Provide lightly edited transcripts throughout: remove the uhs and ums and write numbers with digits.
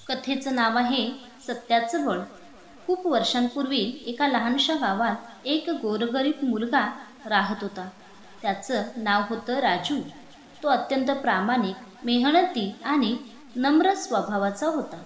कथेचं नाव आहे सत्याचं बळ. खूप वर्षांपूर्वी एका लहानशा गावात एक गोरगरीब मुलगा राहत होता. त्याचं नाव होतं राजू. तो अत्यंत प्रामाणिक, मेहनती आणि नम्र स्वभावाचा होता.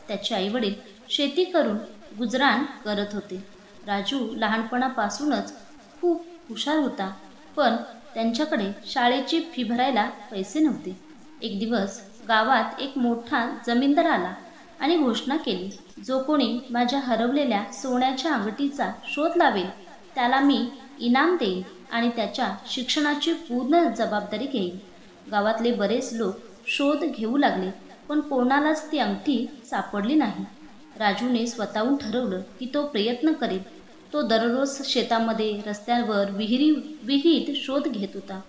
त्याचे आईवडील शेती करून गुजराण करत होते. राजू लहानपणापासूनच खूप हुशार होता, पण त्यांच्याकडे शाळेची फी भरायला पैसे नव्हते. एक दिवस गावात एक मोठा जमीनदार आला आणि घोषणा केली, जो कोणी माझ्या हरवलेल्या सोन्याच्या अंगठीचा शोध लावेल त्याला मी इनाम देईन आणि त्याच्या शिक्षणाची पूर्ण जबाबदारी घेईन. गावातले बरेच लोक शोध घेऊ लागले, पण कोणालाच ती अंगठी सापडली नाही. राजूने स्वतःहून ठरवलं की तो प्रयत्न करेल. तो दररोज शेतामध्ये, रस्त्यावर, विहिरीत शोध घेत होता.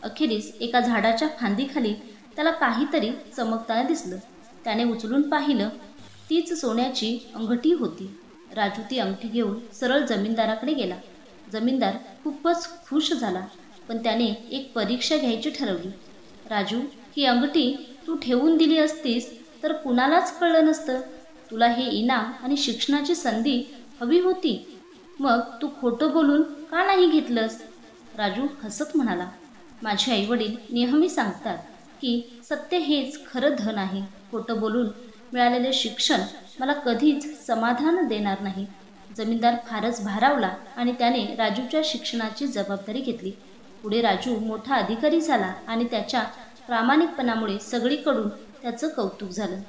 अखेरीस एका झाडाच्या फांदीखाली त्याला काहीतरी चमकताना दिसलं. त्याने उचलून पाहिलं, तीच सोन्याची अंगठी होती. राजू ती अंगठी घेऊन सरळ जमीनदाराकडे गेला. जमीनदार खूपच खुश झाला, पण त्याने एक परीक्षा घ्यायची ठरवली. राजू, ही अंगठी तू ठेवून दिली असतीस तर कुणालाच कळलं नसतं. तुला हे इनाम आणि शिक्षणाची संधी हवी होती, मग तू खोटं बोलून का नाही घेतलंस? राजू हसत म्हणाला, माझे आईवडील नेहमी सांगतात की सत्य हेच खरं धन आहे. खोटं बोलून मिळालेले शिक्षण मला कधीच समाधान देणार नाही. जमीनदार फारच भारावला आणि त्याने राजूच्या शिक्षणाची जबाबदारी घेतली. पुढे राजू मोठा अधिकारी झाला आणि त्याच्या प्रामाणिकपणामुळे सगळीकडून त्याचं कौतुक झालं.